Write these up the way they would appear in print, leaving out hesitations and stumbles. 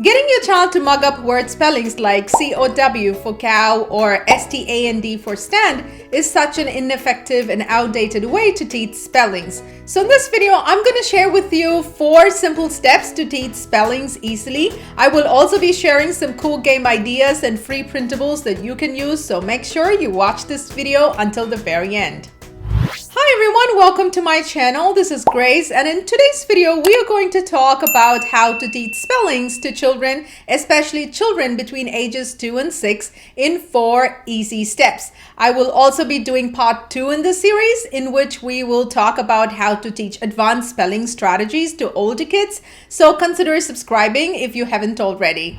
Getting your child to mug up word spellings like COW for cow or STAND for stand is such an ineffective and outdated way to teach spellings. So in this video, I'm going to share with you 4 simple steps to teach spellings easily. I will also be sharing some cool game ideas and free printables that you can use, so make sure you watch this video until the very end. Hi everyone, welcome to my channel. This is Grace, and in today's video we are going to talk about how to teach spellings to children, especially children between ages 2 and 6, in 4 easy steps. I will also be doing part 2 in this series, in which we will talk about how to teach advanced spelling strategies to older kids, so consider subscribing if you haven't already.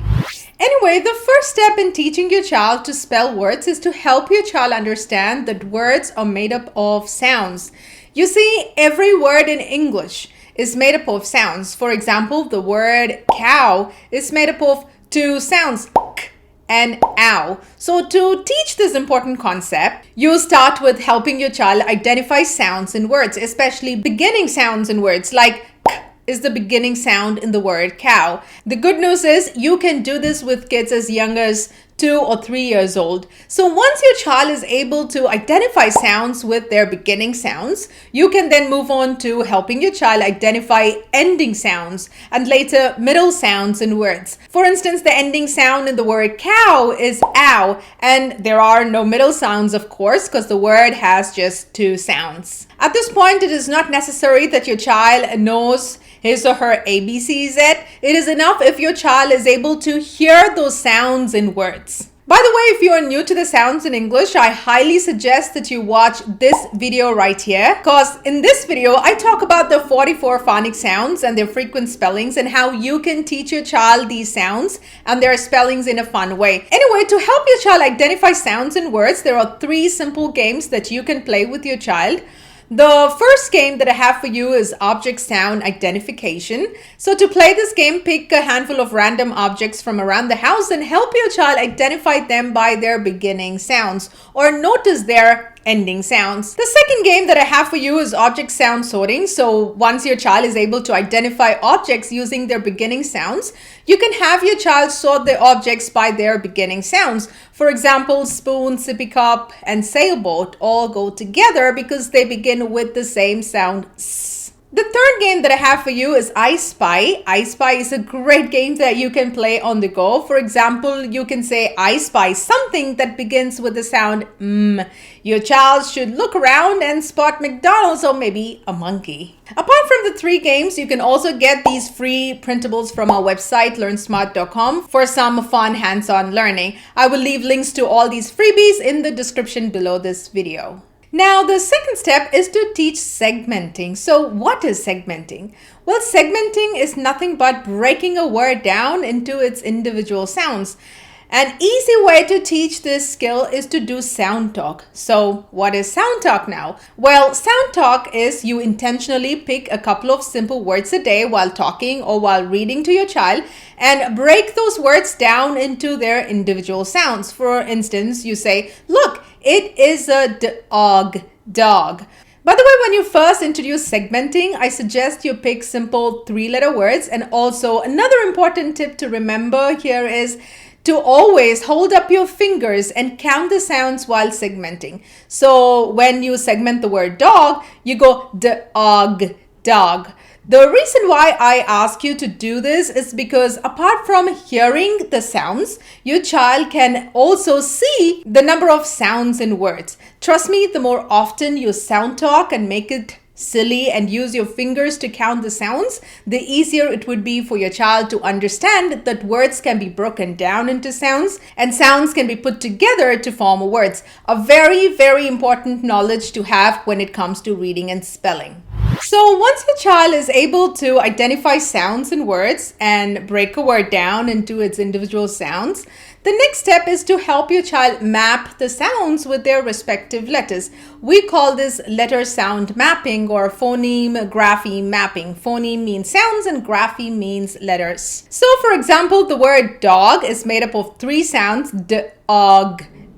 Anyway, the first step in teaching your child to spell words is to help your child understand that words are made up of sounds. You see, every word in English is made up of sounds. For example, the word cow is made up of 2 sounds, k and ow. So to teach this important concept, you start with helping your child identify sounds in words, especially beginning sounds in words like is the beginning sound in the word cow. The good news is you can do this with kids as young as 2 or 3 years old. So once your child is able to identify sounds with their beginning sounds, you can then move on to helping your child identify ending sounds and later middle sounds in words. For instance, the ending sound in the word cow is ow, and there are no middle sounds, of course, because the word has just 2 sounds. At this point, it is not necessary that your child knows his or her ABCs yet. It is enough if your child is able to hear those sounds in words. By the way, if you are new to the sounds in English, I highly suggest that you watch this video right here, because in this video, I talk about the 44 phonic sounds and their frequent spellings and how you can teach your child these sounds and their spellings in a fun way. Anyway, to help your child identify sounds in words, there are 3 simple games that you can play with your child. The first game that I have for you is object sound identification. So to play this game, pick a handful of random objects from around the house and help your child identify them by their beginning sounds or notice their ending sounds. The second game that I have for you is object sound sorting. So once your child is able to identify objects using their beginning sounds, you can have your child sort the objects by their beginning sounds. For example, spoon, sippy cup, and sailboat all go together because they begin with the same sound S. The third game that I have for you is I Spy. I Spy is a great game that you can play on the go. For example, you can say I spy something that begins with the sound M. Your child should look around and spot McDonald's or maybe a monkey. Apart from the 3 games, you can also get these free printables from our website, LearnSmart.com, for some fun hands-on learning. I will leave links to all these freebies in the description below this video. Now, the second step is to teach segmenting. So what is segmenting? Well, segmenting is nothing but breaking a word down into its individual sounds. An easy way to teach this skill is to do sound talk. So what is sound talk now? Well, sound talk is you intentionally pick a couple of simple words a day while talking or while reading to your child and break those words down into their individual sounds. For instance, you say, look, it is a dog. By the way, when you first introduce segmenting, I suggest you pick simple 3-letter words. And also another important tip to remember here is to always hold up your fingers and count the sounds while segmenting. So when you segment the word dog, you go dog. The reason why I ask you to do this is because apart from hearing the sounds, your child can also see the number of sounds in words. Trust me, the more often you sound talk and make it silly and use your fingers to count the sounds, the easier it would be for your child to understand that words can be broken down into sounds and sounds can be put together to form words. A very, very important knowledge to have when it comes to reading and spelling. So once your child is able to identify sounds in words and break a word down into its individual sounds, the next step is to help your child map the sounds with their respective letters. We call this letter sound mapping or phoneme grapheme mapping. Phoneme means sounds and grapheme means letters. So for example, the word dog is made up of 3 sounds,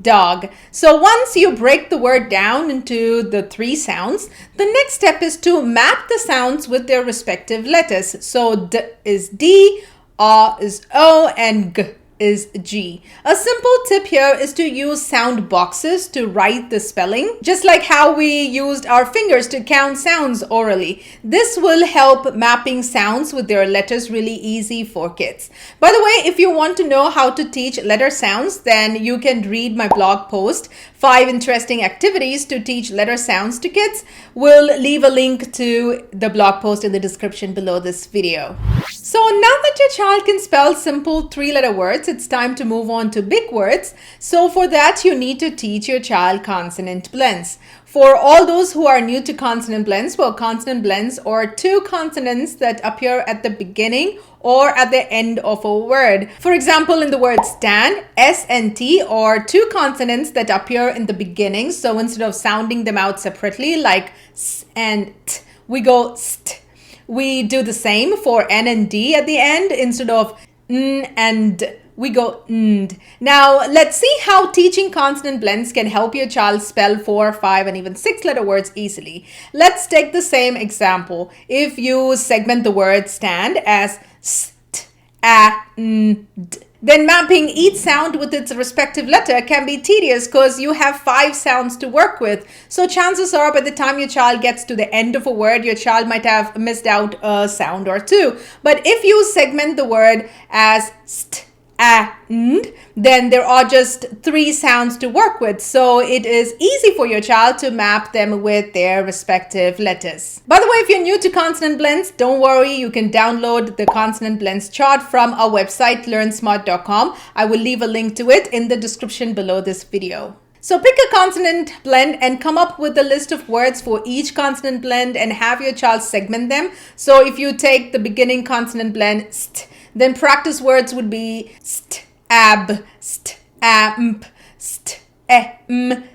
dog. So once you break the word down into the 3 sounds, the next step is to map the sounds with their respective letters. So D is D, A is O, and G is G. A simple tip here is to use sound boxes to write the spelling, just like how we used our fingers to count sounds orally. This will help mapping sounds with their letters really easy for kids. By the way, if you want to know how to teach letter sounds, then you can read my blog post, 5 interesting activities to teach letter sounds to kids. We'll leave a link to the blog post in the description below this video. So now that your child can spell simple 3-letter words, it's time to move on to big words. So for that, you need to teach your child consonant blends. For all those who are new to consonant blends, well, consonant blends are 2 consonants that appear at the beginning or at the end of a word. For example, in the word stand, S and T are 2 consonants that appear in the beginning. So instead of sounding them out separately like S and T, we go st. We do the same for N and D at the end. Instead of N and D, we go nd. Now, let's see how teaching consonant blends can help your child spell 4, 5, and even 6-letter words easily. Let's take the same example. If you segment the word stand as st, a, n, d, then mapping each sound with its respective letter can be tedious because you have 5 sounds to work with. So chances are by the time your child gets to the end of a word, your child might have missed out a sound or 2. But if you segment the word as st, and, then there are just 3 sounds to work with. So it is easy for your child to map them with their respective letters. By the way, if you're new to consonant blends, don't worry, you can download the consonant blends chart from our website, learnsmart.com. I will leave a link to it in the description below this video. So pick a consonant blend and come up with a list of words for each consonant blend and have your child segment them. So if you take the beginning consonant blend, st, then practice words would be st, ab, st, amp, st,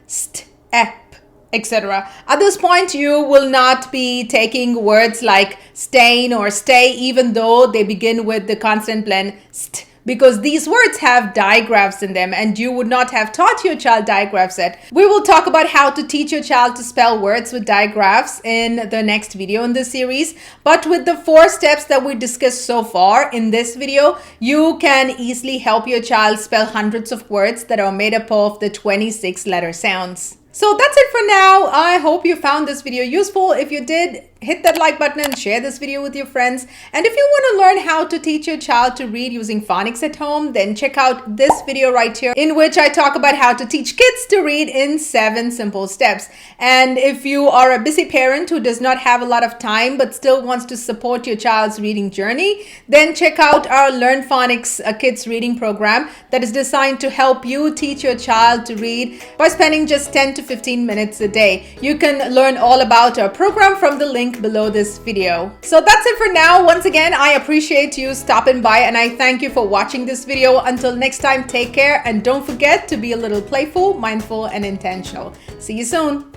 st, ep, etc. At this point, you will not be taking words like stain or stay, even though they begin with the consonant blend st, because these words have digraphs in them and you would not have taught your child digraphs yet. We will talk about how to teach your child to spell words with digraphs in the next video in this series. But with the 4 steps that we discussed so far in this video, you can easily help your child spell hundreds of words that are made up of the 26-letter sounds. So that's it for now. I hope you found this video useful. If you did, hit that like button and share this video with your friends. And if you want to learn how to teach your child to read using phonics at home, then check out this video right here, in which I talk about how to teach kids to read in 7 simple steps. And if you are a busy parent who does not have a lot of time but still wants to support your child's reading journey, then check out our LURN PHONICS Kids Reading program that is designed to help you teach your child to read by spending just 10 to 15 minutes a day. You can learn all about our program from the link below this video. So that's it for now. Once again, I appreciate you stopping by and I thank you for watching this video. Until next time, take care and don't forget to be a little playful, mindful, and intentional. See you soon.